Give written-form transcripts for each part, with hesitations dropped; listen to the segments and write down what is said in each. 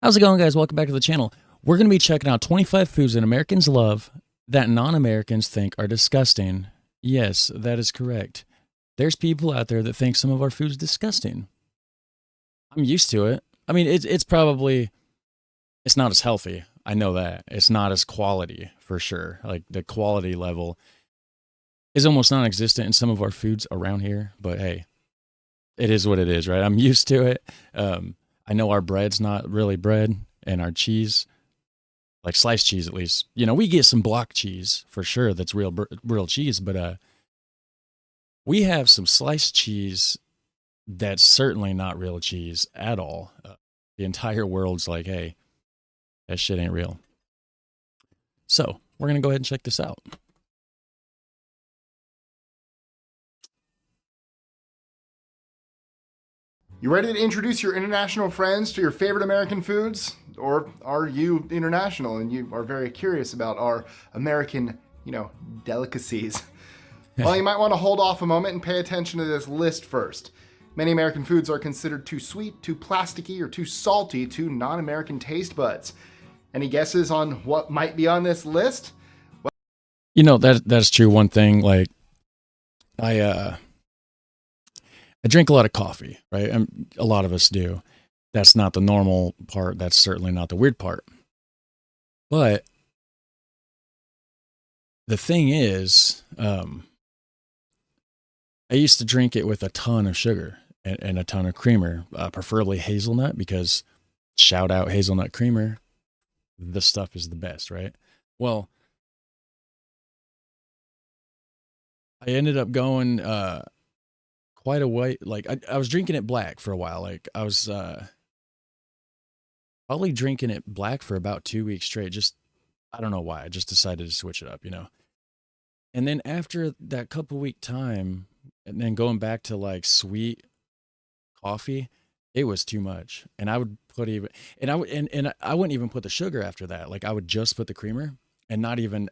How's it going, guys? Welcome back to the channel. We're going to be checking out 25 foods that Americans love that non-Americans think are disgusting. Yes, that is correct. There's people out there that think some of our food's disgusting. I'm used to it. I mean, it's probably, it's not as healthy. I know that. It's not as quality, for sure. Like, the quality level is almost non-existent in some of our foods around here. But hey, it is what it is, right? I'm used to it. I know our bread's not really bread, and our cheese, like sliced cheese at least, you know, we get some block cheese for sure that's real cheese, but we have some sliced cheese that's certainly not real cheese at all. The entire world's like, hey, that shit ain't real. So we're going to go ahead and check this out. You ready to introduce your international friends to your favorite American foods? Or are you international and you are very curious about our American, delicacies? Well, you might want to hold off a moment and pay attention to this list first. Many American foods are considered too sweet, too plasticky, or too salty to non-American taste buds. Any guesses on what might be on this list? Well, you know, that's true. One thing, like, I drink a lot of coffee, right? A lot of us do. That's not the normal part. That's certainly not the weird part. But the thing is, I used to drink it with a ton of sugar and a ton of creamer, preferably hazelnut, because shout out hazelnut creamer. The stuff is the best, right? Well, I ended up going quite a way. Like, I was drinking it black for a while. Like, I was probably drinking it black for about 2 weeks straight. Just, I don't know why. I just decided to switch it up, you know? And then after that couple week time, and then going back to like sweet coffee, it was too much. And I would put even, and I wouldn't even put the sugar after that. Like, I would just put the creamer and not even,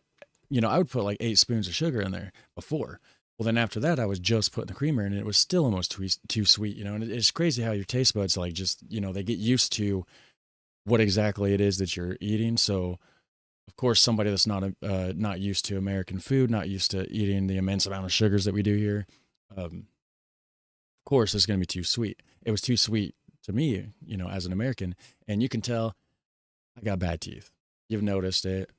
I would put like 8 spoons of sugar in there before. Well, then after that, I was just putting the creamer in, and it was still almost too sweet, And it's crazy how your taste buds, like, just, they get used to what exactly it is that you're eating. So, of course, somebody that's not used to American food, not used to eating the immense amount of sugars that we do here, of course, it's going to be too sweet. It was too sweet to me, as an American, and you can tell I got bad teeth. You've noticed it,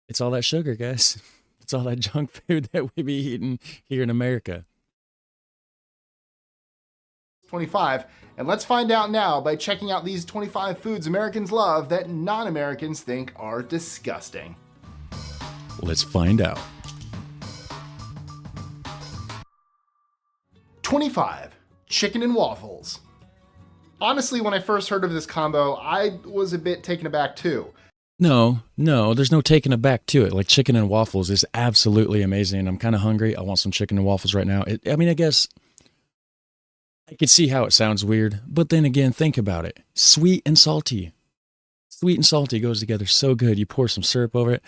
It's all that sugar, guys. It's all that junk food that we be eating here in America. 25, and let's find out now by checking out these 25 foods Americans love that non-Americans think are disgusting. Let's find out. 25, chicken and waffles. Honestly, when I first heard of this combo, I was a bit taken aback too. No, there's no taking it back to it. Like, chicken and waffles is absolutely amazing. I'm kind of hungry. I want some chicken and waffles right now. I guess I could see how it sounds weird, but then again, think about it. Sweet and salty. Sweet and salty goes together so good. You pour some syrup over it.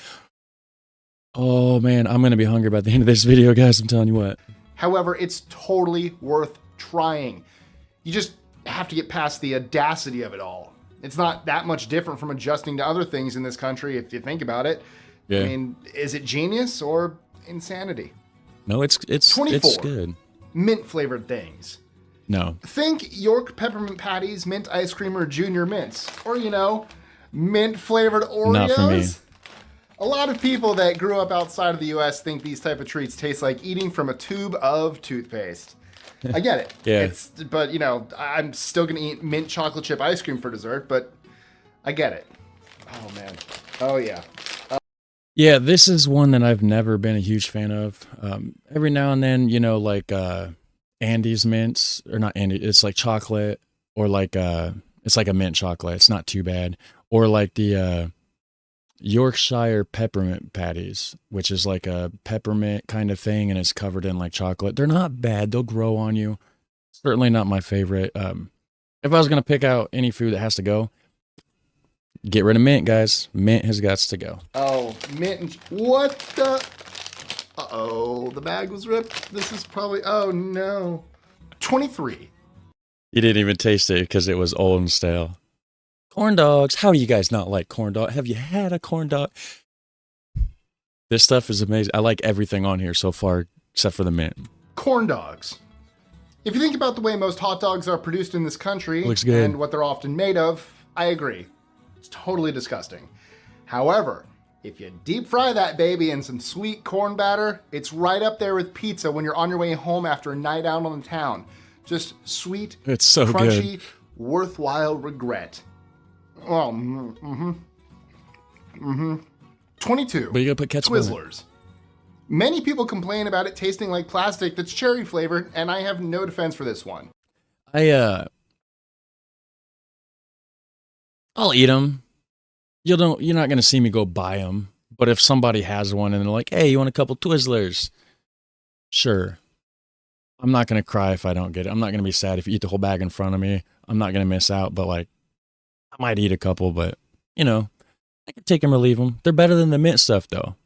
Oh man, I'm going to be hungry by the end of this video, guys. I'm telling you what. However, it's totally worth trying. You just have to get past the audacity of it all. It's not that much different from adjusting to other things in this country, if you think about it. Yeah. I mean, is it genius or insanity? No, it's 24, it's good. Mint flavored things. No. Think York peppermint patties, mint ice cream, or junior mints. Or, mint flavored Oreos. Not for me. A lot of people that grew up outside of the US think these type of treats taste like eating from a tube of toothpaste. I get it. Yeah. But I'm still gonna eat mint chocolate chip ice cream for dessert, but I get it. Oh man. Oh yeah. Yeah, this is one that I've never been a huge fan of. Every now and then, like Andy's mints, or not Andy, it's like chocolate, or like it's like a mint chocolate. It's not too bad. Or like the Yorkshire peppermint patties, which is like a peppermint kind of thing, and it's covered in like chocolate. They're not bad. They'll grow on you. Certainly not my favorite. If I was going to pick out any food that has to go, get rid of mint, guys. Mint has got to go. Oh, mint. What the? Uh-oh, the bag was ripped. This is probably, oh no. 23. You didn't even taste it because it was old and stale. Corn dogs. How do you guys not like corn dog? Have you had a corn dog? This stuff is amazing. I like everything on here so far except for the mint. Corn dogs. If you think about the way most hot dogs are produced in this country Looks good. and what they're often made of, I agree. It's totally disgusting. However, if you deep fry that baby in some sweet corn batter, it's right up there with pizza when you're on your way home after a night out on the town. Just sweet, It's so crunchy, good. worthwhile regret. Oh, 22. But you gotta put ketchup on it. Twizzlers. Many people complain about it tasting like plastic that's cherry flavored, and I have no defense for this one. I'll eat them. You're not gonna see me go buy them. But if somebody has one and they're like, "Hey, you want a couple Twizzlers?" Sure. I'm not gonna cry if I don't get it. I'm not gonna be sad if you eat the whole bag in front of me. I'm not gonna miss out. But like, I might eat a couple. But I can take them or leave them. They're better than the mint stuff though.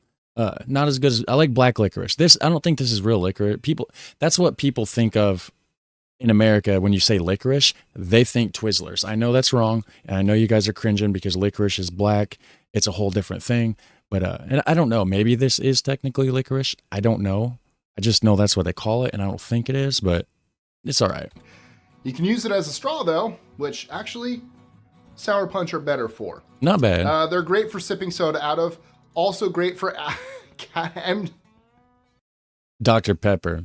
Not as good as I like black licorice. I don't think this is real licorice. That's what people think of in America when you say licorice. They think Twizzlers. I know that's wrong, and I know you guys are cringing because licorice is black. It's a whole different thing. But and I don't know. Maybe this is technically licorice. I don't know. I just know that's what they call it, and I don't think it is. But it's all right. You can use it as a straw, though, which actually Sour Punch are better for. Not bad. They're great for sipping soda out of. Also great for Dr. Pepper.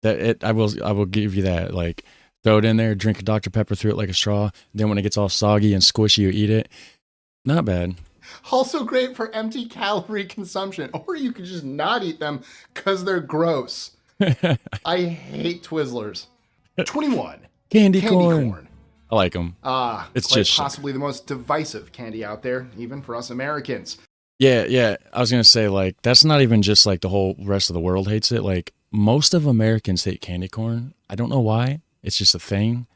I will give you that. Like, throw it in there, drink a Dr. Pepper through it like a straw. Then when it gets all soggy and squishy, you eat it. Not bad. Also great for empty calorie consumption. Or you could just not eat them because they're gross. I hate Twizzlers. 21. Candy corn. I like them. It's Quite just possibly the most divisive candy out there, even for us Americans. Yeah. I was gonna say, like, that's not even just like the whole rest of the world hates it. Like, most of Americans hate candy corn. I don't know why. It's just a thing.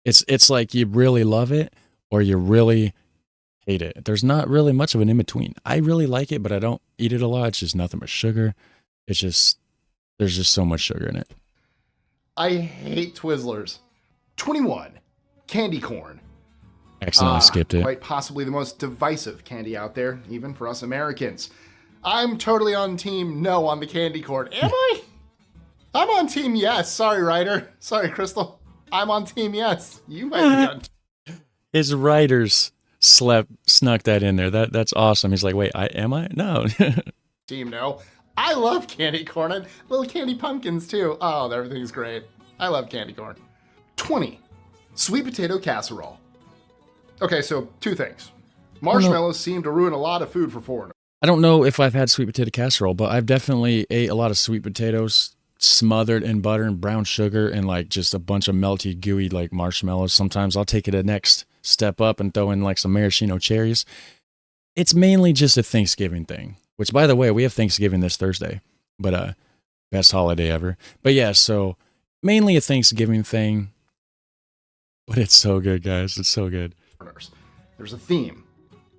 It's like you really love it or you really hate it. There's not really much of an in between. I really like it, but I don't eat it a lot. It's just nothing but sugar. There's just so much sugar in it. I hate Twizzlers. 21. Candy corn. Accidentally skipped it. Quite possibly the most divisive candy out there, even for us Americans. I'm totally on team no on the candy corn. Am I? I'm on team yes. Sorry, Ryder. Sorry, Crystal. I'm on team yes. You might be on His writers snuck that in there. That's awesome. He's like, wait, am I? No. team no. I love candy corn and little candy pumpkins too. Oh, everything's great. I love candy corn. 20. Sweet potato casserole. Okay, so two things. Marshmallows seem to ruin a lot of food for foreigners. I don't know if I've had sweet potato casserole, but I've definitely ate a lot of sweet potatoes smothered in butter and brown sugar and like just a bunch of melty, gooey like marshmallows. Sometimes I'll take it a next step up and throw in like some maraschino cherries. It's mainly just a Thanksgiving thing, which by the way, we have Thanksgiving this Thursday, but best holiday ever. But yeah, so mainly a Thanksgiving thing, but it's so good, guys. It's so good. There's a theme.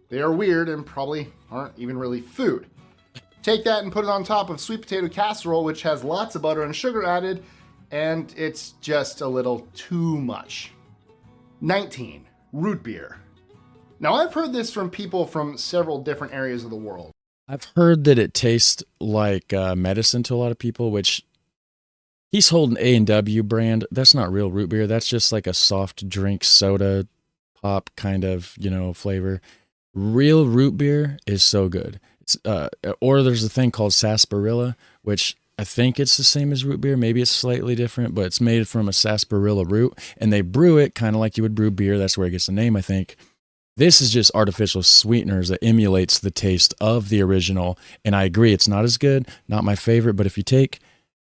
They are weird and probably aren't even really food. Take that and put it on top of sweet potato casserole, which has lots of butter and sugar added, and it's just a little too much. 19. Root beer. Now, I've heard this from people from several different areas of the world. I've heard that it tastes like medicine to a lot of people, which he's holding A&W brand. That's not real root beer. That's just like a soft drink soda pop kind of, flavor. Real root beer is so good. It's or there's a thing called sarsaparilla, which I think it's the same as root beer. Maybe it's slightly different, but it's made from a sarsaparilla root, and they brew it kind of like you would brew beer. That's where it gets the name, I think. This is just artificial sweeteners that emulates the taste of the original, and I agree, it's not as good, not my favorite, but if you take,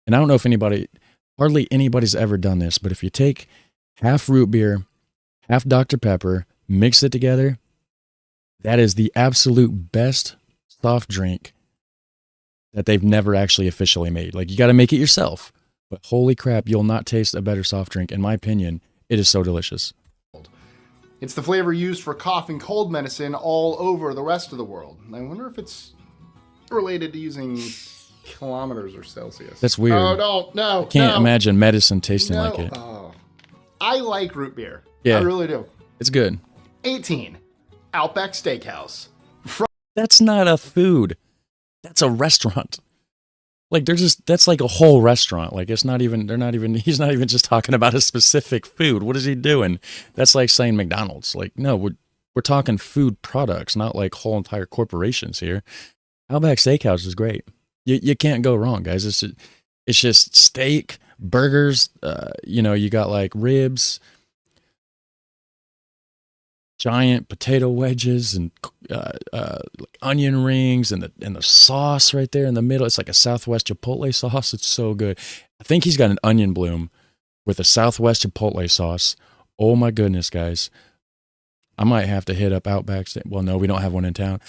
and I don't know if hardly anybody's ever done this, but if you take half root beer, half Dr. Pepper, mix it together, that is the absolute best soft drink that they've never actually officially made. Like, you got to make it yourself, but holy crap, you'll not taste a better soft drink. In my opinion, it is so delicious. It's the flavor used for cough and cold medicine all over the rest of the world. I wonder if it's related to using kilometers or Celsius. That's weird. Oh, no. I can't imagine medicine tasting like it. Oh. I like root beer. Yeah. I really do. It's good. 18, Outback Steakhouse. That's not a food. That's a restaurant. Like that's like a whole restaurant. Like he's not even just talking about a specific food. What is he doing? That's like saying McDonald's. Like, no, we're talking food products, not like whole entire corporations here. Outback Steakhouse is great. You can't go wrong, guys. It's just steak, burgers, you got like ribs, giant potato wedges, and like onion rings, and the sauce right there in the middle. It's like a Southwest Chipotle sauce. It's so good. I think he's got an onion bloom with a Southwest Chipotle sauce. Oh my goodness, guys! I might have to hit up Outback. Well, no, we don't have one in town.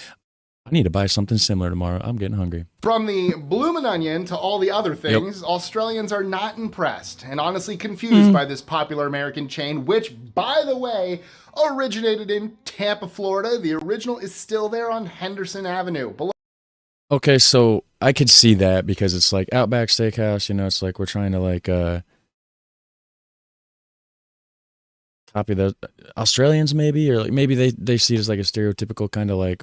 I need to buy something similar tomorrow. I'm getting hungry. From the bloomin' onion to all the other things, Australians are not impressed and honestly confused by this popular American chain, which, by the way, originated in Tampa, Florida. The original is still there on Henderson Avenue. Okay, so I could see that because it's like Outback Steakhouse, it's like we're trying to like copy the Australians maybe, or like maybe they see it as like a stereotypical kind of like,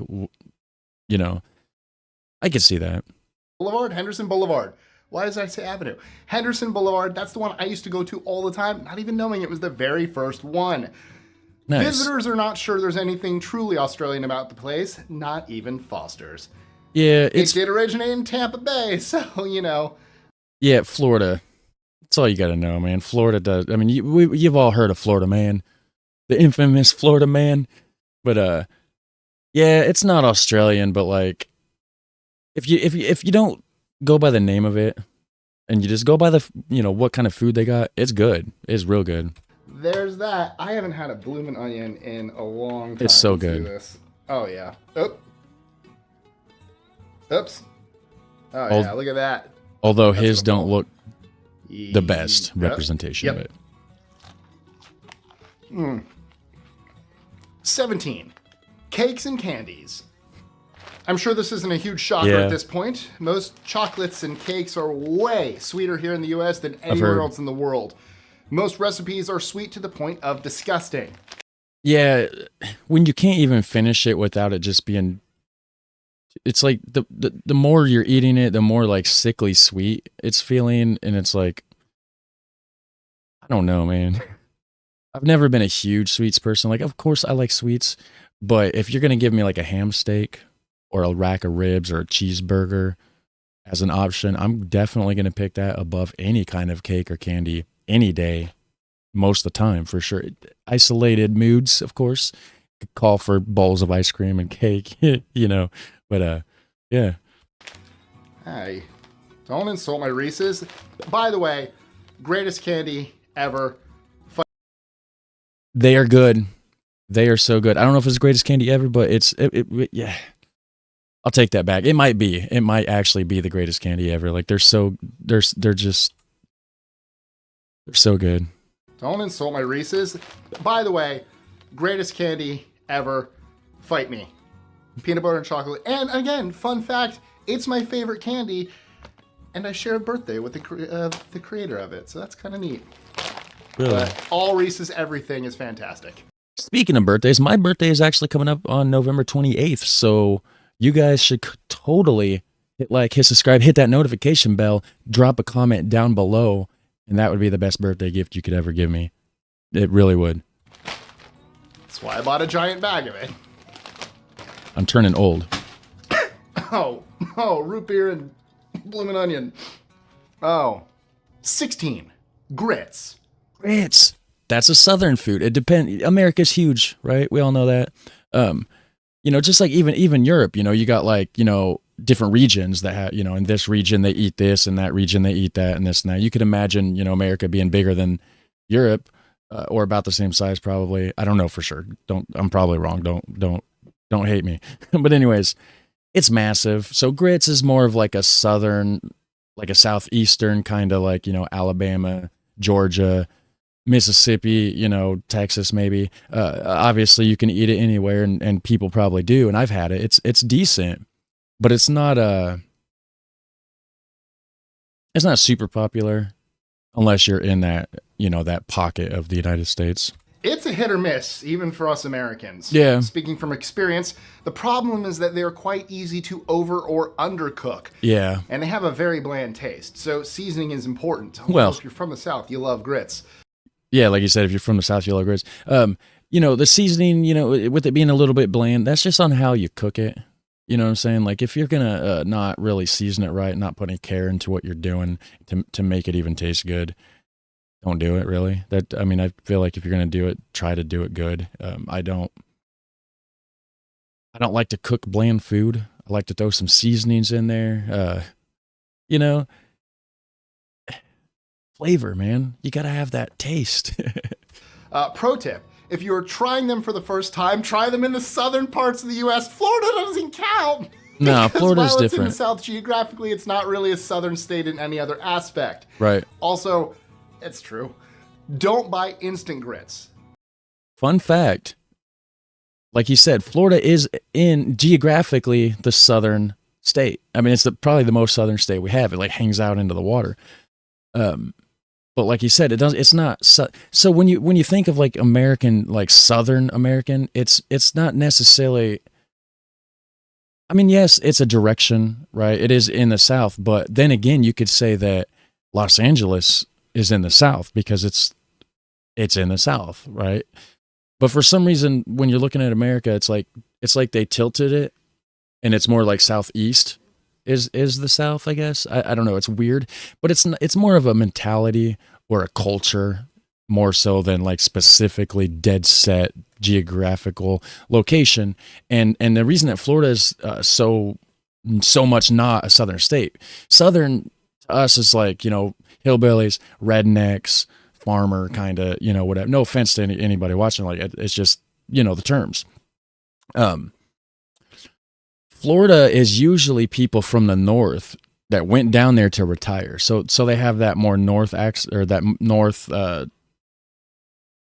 I could see that. Boulevard, Henderson Boulevard. Why does I say Avenue? Henderson Boulevard, that's the one I used to go to all the time, not even knowing it was the very first one. Nice. Visitors are not sure there's anything truly Australian about the place, not even Foster's. Yeah, it did originate in Tampa Bay, so, Yeah, Florida. That's all you got to know, man. Florida does. I mean, you've all heard of Florida Man, the infamous Florida Man. But, yeah, it's not Australian, but like, if you don't go by the name of it, and you just go by the what kind of food they got, it's good. It's real good. There's that. I haven't had a bloomin' onion in a long time. It's so good. Oh yeah. Oops. Oh yeah. Look at that. Although his don't look the best representation of it. 17, cakes and candies. I'm sure this isn't a huge shocker at this point. Most chocolates and cakes are way sweeter here in the U.S. than anywhere else in the world. Most recipes are sweet to the point of disgusting. Yeah, when you can't even finish it without it just being... It's like the more you're eating it, the more like sickly sweet it's feeling, and it's like... I don't know, man. I've never been a huge sweets person. Like, of course I like sweets, but if you're going to give me like a ham steak or a rack of ribs or a cheeseburger as an option, I'm definitely going to pick that above any kind of cake or candy any day, most of the time, for sure. Isolated moods, of course, could call for bowls of ice cream and cake, but yeah. Hey, don't insult my Reese's. By the way, greatest candy ever. They are good. They are so good. I don't know if it's the greatest candy ever, but yeah. I'll take that back. It might be. It might actually be the greatest candy ever. Like they're so good. Don't insult my Reese's. By the way, greatest candy ever. Fight me. Peanut butter and chocolate. And again, fun fact, it's my favorite candy, and I share a birthday with the creator of it. So that's kind of neat. Really? But all Reese's everything is fantastic. Speaking of birthdays, my birthday is actually coming up on November 28th. So you guys should totally hit subscribe, hit that notification bell, drop a comment down below, and that would be the best birthday gift you could ever give me. It really would. That's why I bought a giant bag of it. I'm turning old. Oh, root beer and bloomin' onion. 16, grits. Grits. That's a southern food. It depends. America's huge, right? We all know that. Just like even Europe, you got like, different regions that have, in this region they eat this, and that region they eat that, and this and that. You could imagine, America being bigger than Europe, or about the same size probably. I don't know for sure. I'm probably wrong. Don't hate me. But anyways, it's massive. So grits is more of like a southern, like a southeastern kind of like, Alabama, Georgia, Mississippi, Texas maybe. Obviously you can eat it anywhere, and people probably do, and I've had it. It's decent, but it's not super popular. unless you're in that, that pocket of the United States. It's a hit or miss, even for us Americans. Yeah. Speaking from experience, the problem is that they're quite easy to over or undercook. Yeah. And they have a very bland taste. So seasoning is important. Well, if you're from the South, you love grits. Yeah, like you said, if you're from the South, you love grits. The seasoning, with it being a little bit bland, that's just on how you cook it. You know what I'm saying? Like if you're gonna not really season it right, not put any care into what you're doing to make it even taste good, don't do it. Really. I feel like if you're gonna do it, try to do it good. I don't like to cook bland food. I like to throw some seasonings in there. Flavor, man. You gotta have that taste. Pro tip. If you're trying them for the first time, try them in the southern parts of the U.S. Florida doesn't count. No, Florida's while it's different. in the South geographically, it's not really a southern state in any other aspect. Right. Also, it's true. Don't buy instant grits. Fun fact. Like you said, Florida is in geographically the southern state. I mean, it's probably the most southern state we have. It like hangs out into the water. But like you said, it's not. So when you think of like American, like Southern American, it's not necessarily. I mean, yes, it's a direction, right? It is in the South, but then again, you could say that Los Angeles is in the South because it's in the South, right? But for some reason, when you're looking at America, it's like they tilted it, and it's more like Southeast is the South, I guess. I don't know. It's weird, but it's more of a mentality or a culture more so than like specifically dead set geographical location. And the reason that Florida is so much not a southern state. Southern to us is like, hillbillies, rednecks, farmer kind of, whatever. No offense to anybody watching, like it's just, the terms. Florida is usually people from the north that went down there to retire. So they have that more north or that north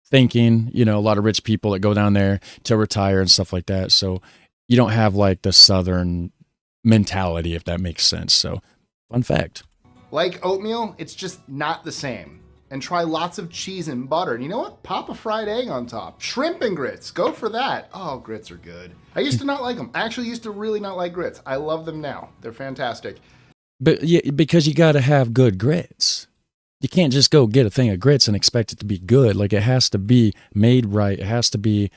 thinking, a lot of rich people that go down there to retire and stuff like that. So you don't have like the southern mentality, if that makes sense. So fun fact. Like oatmeal, it's just not the same. And try lots of cheese and butter. And you know what? Pop a fried egg on top. Shrimp and grits. Go for that. Oh, grits are good. I used to not like them. I actually used to really not like grits. I love them now. They're fantastic. But yeah, because you got to have good grits. You can't just go get a thing of grits and expect it to be good. Like it has to be made right. It has to be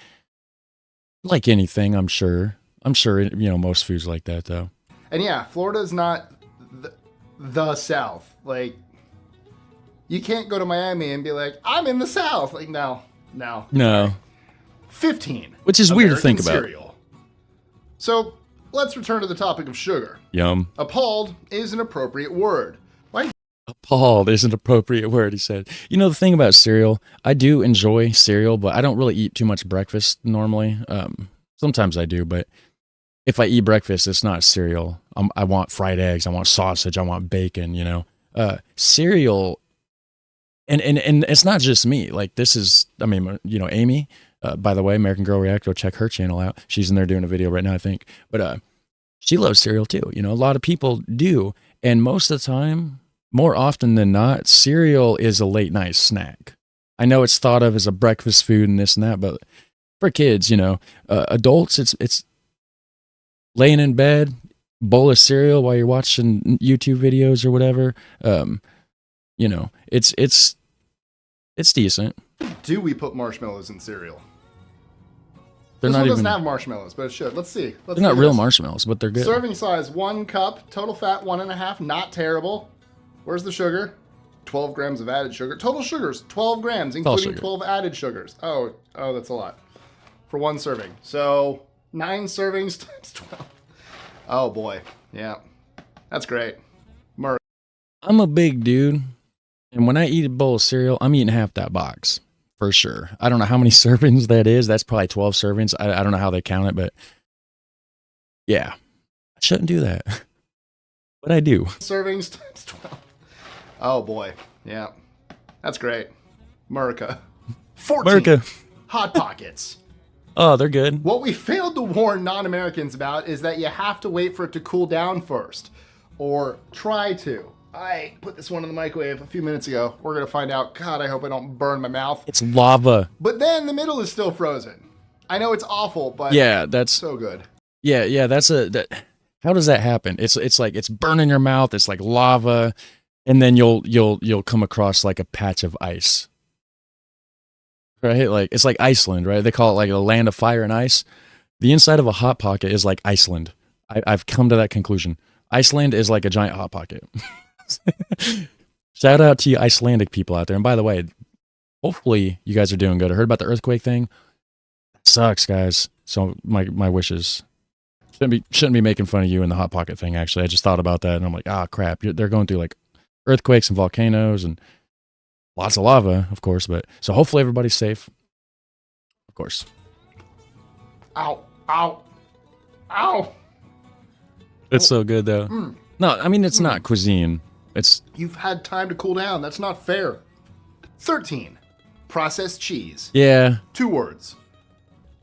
like anything, I'm sure. Most foods like that though. And yeah, Florida's not the South. Like, you can't go to Miami and be like, I'm in the South. Like, no. 15. Which is weird to think about. Cereal. So let's return to the topic of sugar. Yum. Appalled is an appropriate word. Why? Appalled is an appropriate word, he said. The thing about cereal, I do enjoy cereal, but I don't really eat too much breakfast normally. Sometimes I do, but if I eat breakfast, it's not cereal. I want fried eggs. I want sausage. I want bacon, Cereal... And it's not just me. Like this is, Amy, by the way, American Girl React, go check her channel out. She's in there doing a video right now, I think. But she loves cereal too. A lot of people do. And most of the time, more often than not, cereal is a late night snack. I know it's thought of as a breakfast food and this and that, but for kids, adults, it's laying in bed, bowl of cereal while you're watching YouTube videos or whatever. It's decent. Do we put marshmallows in cereal? They're This not one even. doesn't have marshmallows, but it should. Let's see. They're not real marshmallows, but they're good. Serving size 1 cup, total fat 1.5. Not terrible. Where's the sugar? 12 grams of added sugar. Total sugars 12 grams, including 12 added sugars. Oh, that's a lot for one serving. So 9 servings times 12. Oh boy, yeah, that's great. I'm a big dude. And when I eat a bowl of cereal, I'm eating half that box for sure. I don't know how many servings that is. That's probably 12 servings. I don't know how they count it, but yeah, I shouldn't do that. But I do. Servings times 12. Oh boy. Yeah. That's great. America. 14. America. Hot Pockets. Oh, they're good. What we failed to warn non-Americans about is that you have to wait for it to cool down first. Or try to. I put this one in the microwave a few minutes ago. We're going to find out. God, I hope I don't burn my mouth. It's lava. But then the middle is still frozen. I know it's awful, but Yeah, that's so good. yeah. How does that happen? It's like it's burning your mouth. It's like lava, and then you'll come across like a patch of ice. Right, like it's like Iceland, right? They call it like a land of fire and ice. The inside of a hot pocket is like Iceland. I've come to that conclusion. Iceland is like a giant hot pocket. Shout out to you Icelandic people out there. And by the way, hopefully you guys are doing good. I heard about the earthquake thing. That sucks, guys. So my wishes. Shouldn't be making fun of you in the hot pocket thing. Actually, I just thought about that and I'm like, crap. They're going through like earthquakes and volcanoes and lots of lava, of course. But so hopefully everybody's safe. Of course. Ow! Ow! Ow! It's so good though. No, I mean it's not cuisine. It's You've had time to cool down. That's not fair. 13. Processed cheese. yeah. 2 words.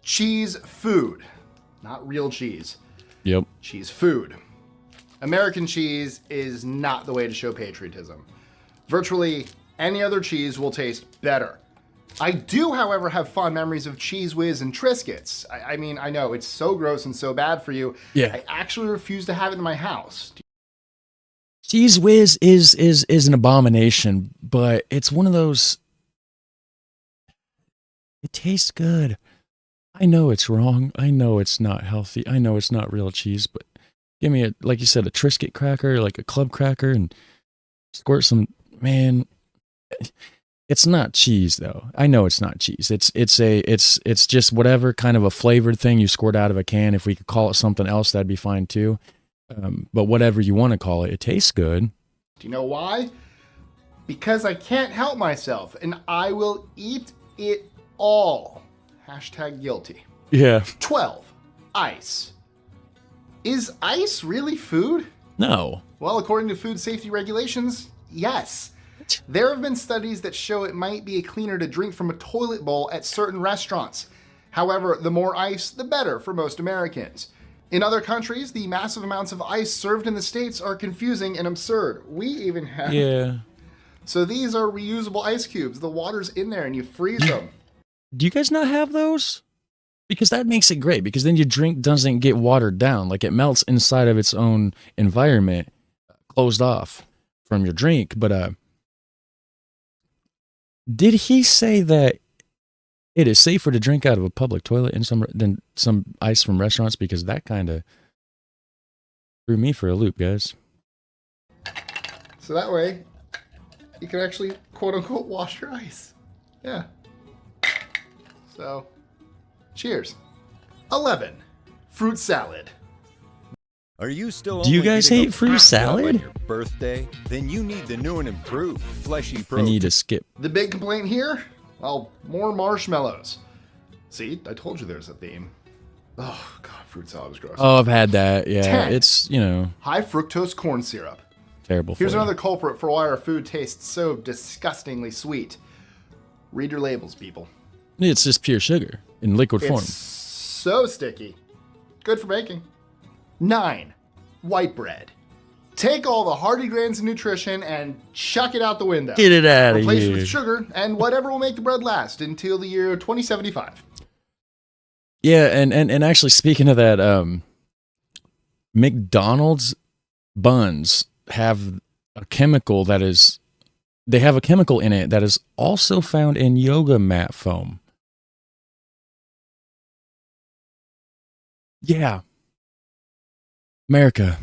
Cheese food. Not real cheese. Yep. Cheese food. American cheese is not the way to show patriotism. Virtually any other cheese will taste better. I do, however, have fond memories of Cheese Whiz and Triscuits. I mean, I know it's so gross and so bad for you. Yeah. I actually refuse to have it in my house. Cheese Whiz is an abomination, but it's one of those. It tastes good. I know it's wrong. I know it's not healthy. I know it's not real cheese, but give me like you said, a Triscuit cracker, like a club cracker, and squirt some. Man, it's not cheese though. I know it's not cheese. It's just whatever kind of a flavored thing you squirt out of a can. If we could call it something else, that'd be fine too. But whatever you want to call it, it tastes good. Do you know why? Because I can't help myself, and I will eat it all. Hashtag guilty. Yeah. 12. Ice. Is ice really food? No. Well, according to food safety regulations, yes. There have been studies that show it might be cleaner to drink from a toilet bowl at certain restaurants. However, the more ice, the better for most Americans. In other countries, the massive amounts of ice served in the States are confusing and absurd. We even have... Yeah. So these are reusable ice cubes. The water's in there and you freeze them. Do you guys not have those? Because that makes it great, because then your drink doesn't get watered down. Like it melts inside of its own environment, closed off from your drink. But did he say that it is safer to drink out of a public toilet than some ice from restaurants? Because that kind of threw me for a loop, guys. So that way, you can actually, quote unquote, wash your ice. Yeah. So, cheers. 11. Fruit salad. Are you still? Do you only guys getting hate a fruit pizza salad? on your birthday? Then you need the new and improved fleshy I protein. need to skip. The big complaint here? Well, more marshmallows. See, I told you there's a theme. Oh, God, fruit salad is gross. Oh, I've had that. Yeah, 10. it's, High fructose corn syrup. terrible. Here's for you. another culprit for why our food tastes so disgustingly sweet. Read your labels, people. It's just pure sugar in liquid form. It's so sticky. Good for baking. 9. White bread. Take all the hearty grains of nutrition and chuck it out the window. Get it out of Replace it here. with sugar and whatever will make the bread last until the year 2075. Yeah, and actually speaking of that, McDonald's buns have a chemical they have a chemical in it that is also found in yoga mat foam. Yeah. America.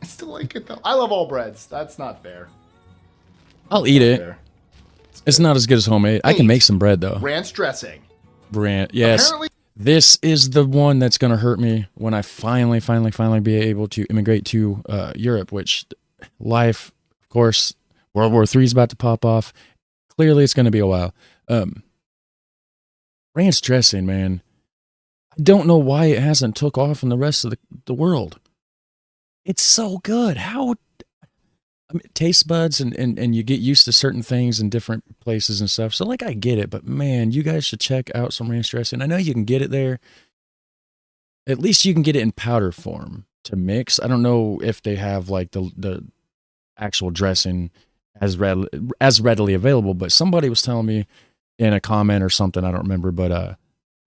I still like it though. I love all breads. That's not fair. I'll eat it. Fair. It's not as good as homemade. I can 8. make some bread though. Ranch dressing. Brand. Yes. Apparently, This is the one that's going to hurt me when I finally be able to immigrate to Europe, which life, of course, World War III is about to pop off. Clearly, it's going to be a while. Ranch dressing, man. I don't know why it hasn't took off in the rest of the world. It's so good. How? I mean, taste buds and you get used to certain things in different places and stuff. So, like, I get it, but man, you guys should check out some ranch dressing. I know you can get it there. At least you can get it in powder form to mix. I don't know if they have like the actual dressing as readily available. But somebody was telling me in a comment or something, I don't remember, but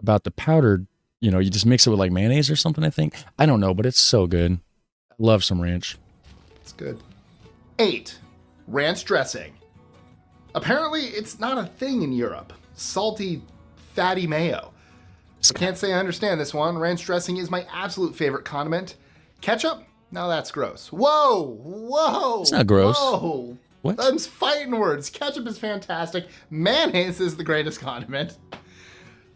about the powdered, you know, you just mix it with like mayonnaise or something, I think. I don't know, but it's so good. I love some ranch. It's good. 8. Ranch dressing. Apparently, it's not a thing in Europe. Salty, fatty mayo. I can't say I understand this one. Ranch dressing is my absolute favorite condiment. Ketchup? Now that's gross. Whoa! It's not gross. Whoa! What? Them's fighting words. Ketchup is fantastic. Mayonnaise is the greatest condiment.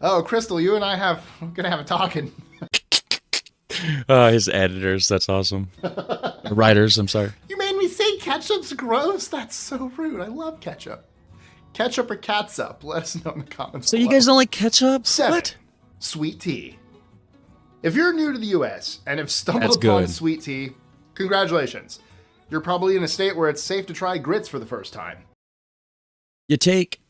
Oh, Crystal, we're gonna have a talking. His editors, that's awesome. Writers, I'm sorry. You made me say ketchup's gross? That's so rude. I love ketchup. Ketchup or catsup? Let us know in the comments So below. you guys don't like ketchup? 7. What? Sweet tea. If you're new to the US and have stumbled That's upon good. sweet tea, congratulations. You're probably in a state where it's safe to try grits for the first time. You take,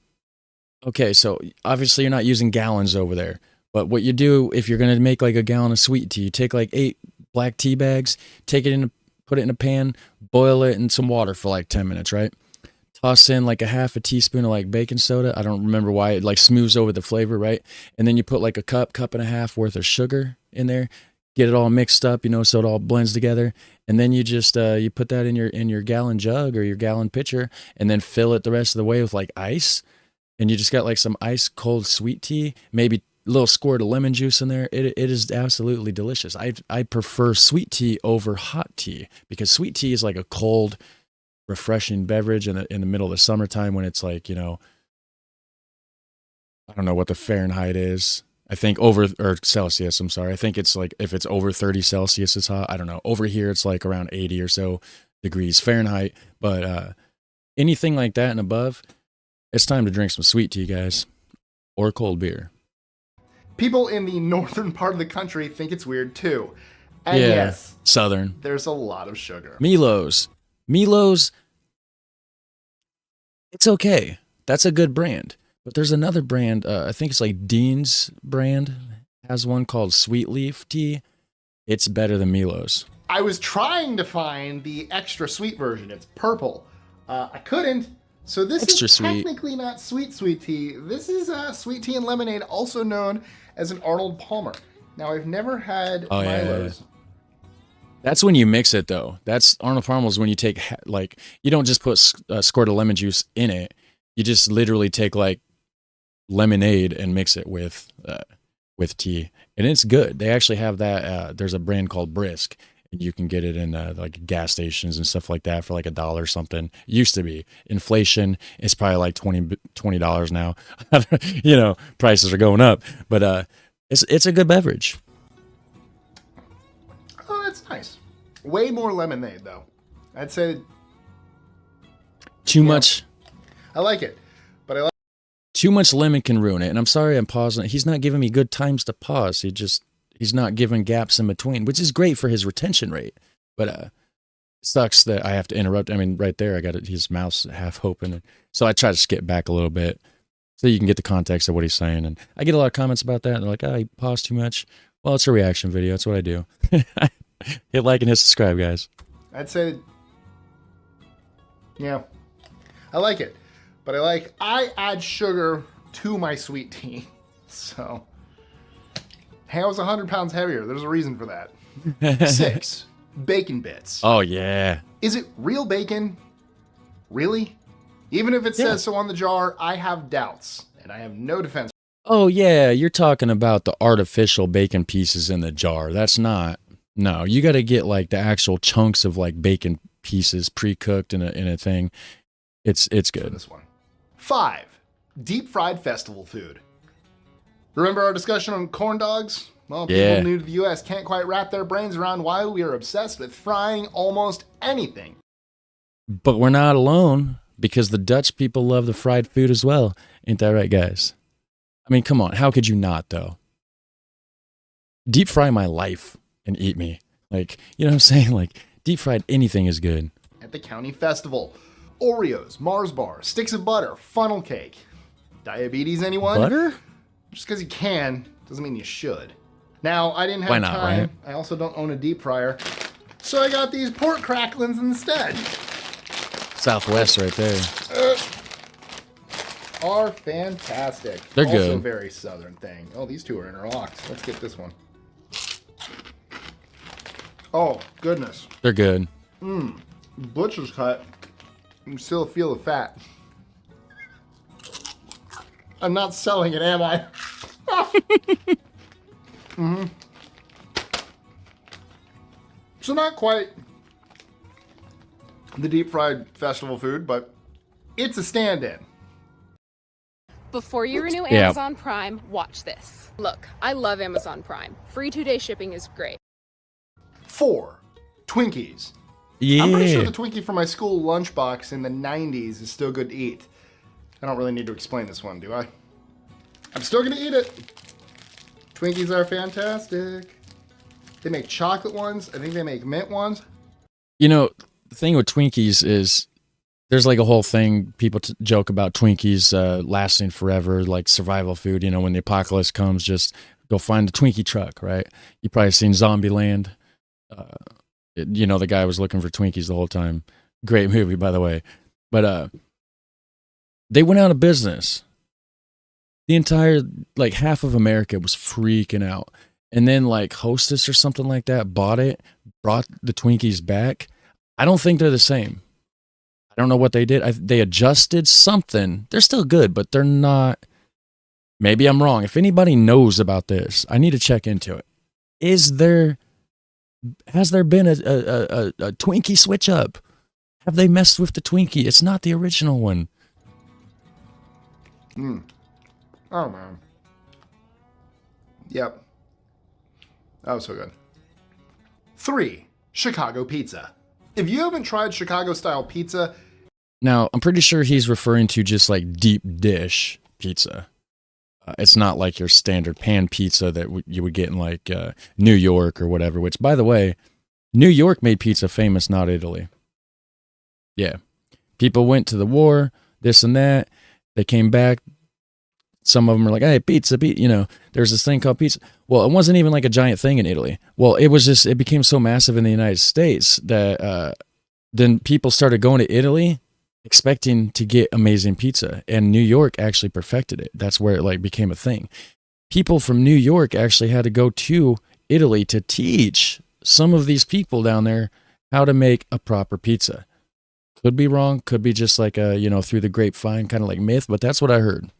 okay, so obviously you're not using gallons over there, but what you do if you're going to make like a gallon of sweet tea, you take like 8 black tea bags, take it in, put it in a pan, boil it in some water for like 10 minutes, right? Toss in like a half a teaspoon of like baking soda. I don't remember why. It like smooths over the flavor, right? And then you put like a cup and a half worth of sugar in there, get it all mixed up, you know, so it all blends together. And then you just you put that in your gallon jug or your gallon pitcher, and then fill it the rest of the way with like ice. And you just got like some ice cold sweet tea, maybe a little squirt of lemon juice in there. It is absolutely delicious. I prefer sweet tea over hot tea because sweet tea is like a cold, refreshing beverage in the middle of the summertime when it's like, you know, I don't know what the Fahrenheit is. I think or Celsius, I'm sorry. I think it's like if it's over 30 Celsius, it's hot. I don't know. Over here, it's like around 80 or so degrees Fahrenheit. But anything like that and above, it's time to drink some sweet tea, guys, or cold beer. People in the northern part of the country think it's weird too. And Yeah, yes, Southern. there's a lot of sugar. Milo's, it's okay. That's a good brand. But there's another brand, I think it's like Dean's brand, has one called Sweet Leaf Tea. It's better than Milo's. I was trying to find the extra sweet version. It's purple. I couldn't. So this Extra is sweet. technically not sweet tea. This is sweet tea and lemonade, also known as an Arnold Palmer. Now, I've never had Oh, yeah, Milo's. That's when you mix it, though. That's Arnold Palmer's when you take, like, you don't just put a squirt of lemon juice in it. You just literally take, like, lemonade and mix it with tea. And it's good. They actually have that. There's a brand called Brisk. And you can get it in, like, gas stations and stuff like that for, like, $1 or something. Used to be. Inflation, it's probably, like, $20 now. You know, prices are going up. But it's a good beverage. Oh, that's nice. Way more lemonade, though. I'd say Too much. I like it, but I like. Too much lemon can ruin it. And I'm sorry I'm pausing. He's not giving me good times to pause. He's not giving gaps in between, which is great for his retention rate. But it sucks that I have to interrupt. I mean, right there, I got his mouth's half open. So I try to skip back a little bit so you can get the context of what he's saying. And I get a lot of comments about that. And they're like, oh, you pause too much. Well, it's a reaction video. That's what I do. Hit like and hit subscribe, guys. I'd say, yeah, I like it, but I add sugar to my sweet tea. So, hey, I was 100 pounds heavier. There's a reason for that. 6, bacon bits. Oh, yeah. Is it real bacon? Really? Even if it says so on the jar, I have doubts, and I have no defense. Oh, yeah. You're talking about the artificial bacon pieces in the jar. That's not. No, you got to get like the actual chunks of like bacon pieces pre-cooked in a thing. It's For good. this one. 5, deep fried festival food. Remember our discussion on corn dogs? Well, people Yeah. new to the US can't quite wrap their brains around why we are obsessed with frying almost anything. But we're not alone because the Dutch people love the fried food as well. Ain't that right, guys? I mean, come on. How could you not, though? Deep fry my life and eat me. Like, you know what I'm saying? Like, deep fried anything is good. At the county festival. Oreos, Mars bar, sticks of butter, funnel cake. Diabetes, anyone? Butter? Just because you can doesn't mean you should. Now, I didn't have Why not, time. right? I also don't own a deep fryer. So I got these pork cracklings instead. Southwest right there. Are fantastic. They're also good. a very southern thing. Oh, these two are interlocked. Let's get this one. Oh, goodness. They're good. Butcher's cut. You can still feel the fat. I'm not selling it, am I? So not quite the deep fried festival food, but it's a stand-in. Before you renew Yeah. Amazon Prime, watch this. Look, I love Amazon Prime. Free 2-day shipping is great. 4. Twinkies. Yeah. I'm pretty sure the Twinkie from my school lunchbox in the 90s is still good to eat. I don't really need to explain this one, do I? I'm still gonna eat it. Twinkies are fantastic. They make chocolate ones. I think they make mint ones. You know, the thing with Twinkies is there's like a whole thing. People joke about Twinkies lasting forever, like survival food. You know, when the apocalypse comes, just go find a Twinkie truck, right? You probably seen Zombieland. You know, the guy was looking for Twinkies the whole time. Great movie, by the way. But they went out of business. The entire, like, half of America was freaking out. And then, like, Hostess or something like that bought it, brought the Twinkies back. I don't think they're the same. I don't know what they did. They adjusted something. They're still good, but they're not. Maybe I'm wrong. If anybody knows about this, I need to check into it. Has there been a Twinkie switch up? Have they messed with the Twinkie? It's not the original one. Oh, man. Yep. That was so good. 3. Chicago pizza. If you haven't tried Chicago-style pizza... Now, I'm pretty sure he's referring to just like deep dish pizza. It's not like your standard pan pizza that you would get in like New York or whatever, which, by the way, New York made pizza famous, not Italy. Yeah. People went to the war, this and that. They came back. Some of them are like, hey, pizza, you know, there's this thing called pizza. Well, it wasn't even like a giant thing in Italy. Well, it became so massive in the United States that then people started going to Italy expecting to get amazing pizza. And New York actually perfected it. That's where it like became a thing. People from New York actually had to go to Italy to teach some of these people down there how to make a proper pizza. Could be wrong. Could be just like a, you know, through the grapevine kind of like myth, but that's what I heard.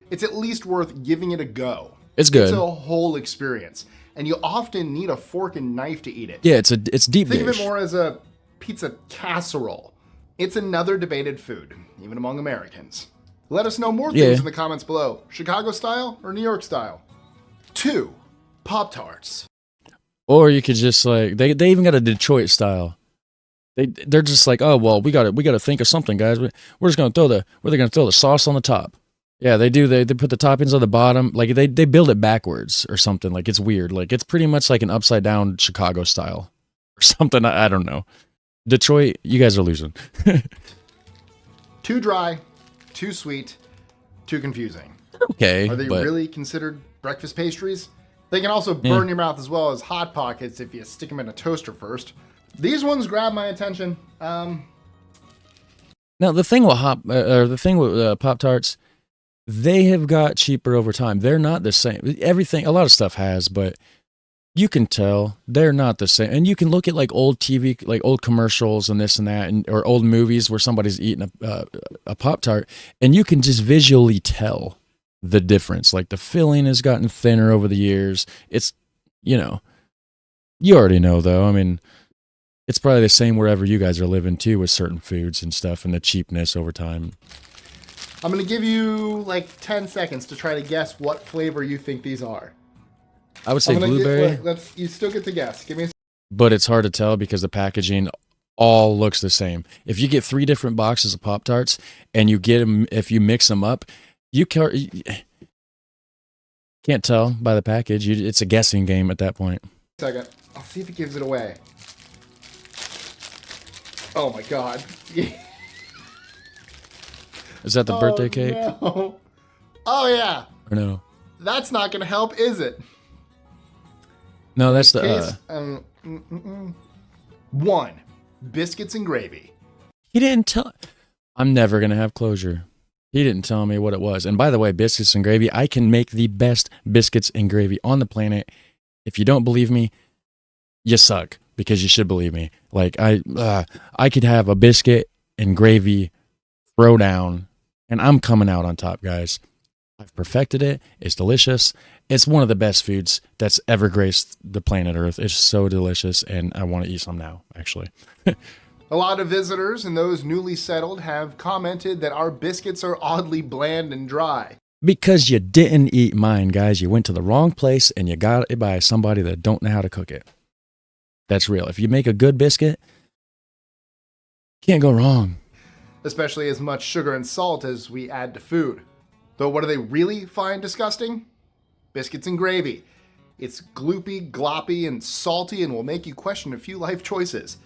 It's at least worth giving it a go. It's good. It's a whole experience. And you often need a fork and knife to eat it. Yeah, it's deep dish. Think of it more as a pizza casserole. It's another debated food, even among Americans. Let us know more things in the comments below. Chicago style or New York style? 2. Pop-Tarts. Or you could just like they even got a Detroit style. They're just like, oh well, we gotta think of something, guys. We're just gonna throw the sauce on the top. Yeah, they do. They put the toppings on the bottom. Like they build it backwards or something. Like it's weird. Like it's pretty much like an upside down Chicago style or something. I don't know. Detroit, you guys are losing. Too dry, too sweet, too confusing. Okay. Are they really considered breakfast pastries? They can also burn your mouth as well as Hot Pockets if you stick them in a toaster first. These ones grab my attention. Now the thing with Pop-Tarts, they have got cheaper over time. They're not the same. Everything, a lot of stuff has, but you can tell they're not the same. And you can look at like old TV, like old commercials and this and that, or old movies where somebody's eating a Pop-Tart, and you can just visually tell the difference. Like the filling has gotten thinner over the years. It's, you know, you already know though. I mean, it's probably the same wherever you guys are living too with certain foods and stuff and the cheapness over time. I'm going to give you like 10 seconds to try to guess what flavor you think these are. I would say blueberry. You still get to guess. Give me a But it's hard to tell because the packaging all looks the same. If you get 3 different boxes of Pop-Tarts and you get them, if you mix them up, you can't tell by the package. It's a guessing game at that point. second. I'll see if it gives it away. Oh my god. Is that the birthday cake? No. Oh yeah. Or no? That's not going to help, is it? No, that's the... 1. Biscuits and gravy. He didn't tell... I'm never going to have closure. He didn't tell me what it was. And by the way, biscuits and gravy, I can make the best biscuits and gravy on the planet. If you don't believe me, you suck, because you should believe me. Like I could have a biscuit and gravy throw down and I'm coming out on top, guys. I've perfected it. It's delicious. It's one of the best foods that's ever graced the planet Earth. It's so delicious, and I want to eat some now, actually. A lot of visitors and those newly settled have commented that our biscuits are oddly bland and dry. Because you didn't eat mine, guys. You went to the wrong place and you got it by somebody that don't know how to cook it. That's real. If you make a good biscuit, can't go wrong. Especially as much sugar and salt as we add to food. Though what do they really find disgusting? Biscuits and gravy. It's gloopy, gloppy, and salty, and will make you question a few life choices.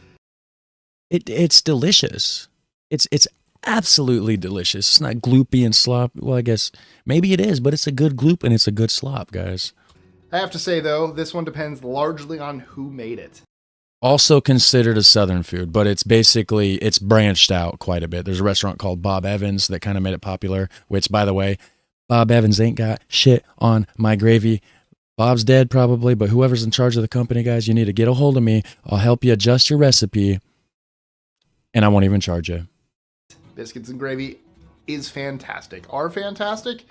It's delicious. It's absolutely delicious. It's not gloopy and slop. Well, I guess maybe it is, but it's a good gloop and it's a good slop, guys. I have to say, though, this one depends largely on who made it. Also considered a Southern food, but it's branched out quite a bit. There's a restaurant called Bob Evans that kind of made it popular, which, by the way, Bob Evans ain't got shit on my gravy. Bob's dead probably, but whoever's in charge of the company, guys, you need to get a hold of me. I'll help you adjust your recipe, and I won't even charge you. Biscuits and gravy is fantastic. Are fantastic?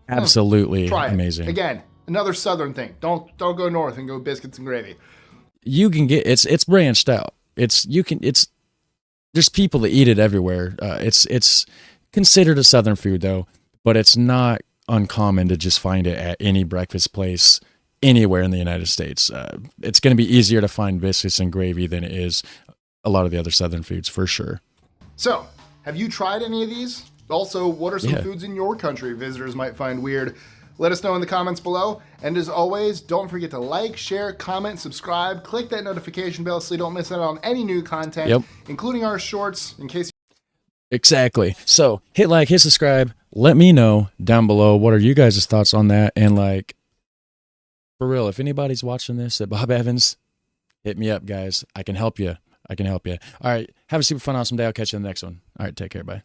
Absolutely Try it. amazing. Again, another Southern thing. Don't go north and go biscuits and gravy. You can get it's branched out. There's people that eat it everywhere. It's considered a Southern food though, but it's not uncommon to just find it at any breakfast place anywhere in the United States. It's going to be easier to find biscuits and gravy than it is a lot of the other Southern foods, for sure. So, have you tried any of these? Also, what are some Yeah. foods in your country visitors might find weird? Let us know in the comments below. And as always, don't forget to like, share, comment, subscribe, click that notification bell so you don't miss out on any new content, including our shorts, in case Exactly. So hit like, hit subscribe. Let me know down below what are you guys' thoughts on that. And like, for real, if anybody's watching this at Bob Evans, hit me up, guys. I can help you. All right. Have a super fun, awesome day. I'll catch you in the next one. All right. Take care. Bye.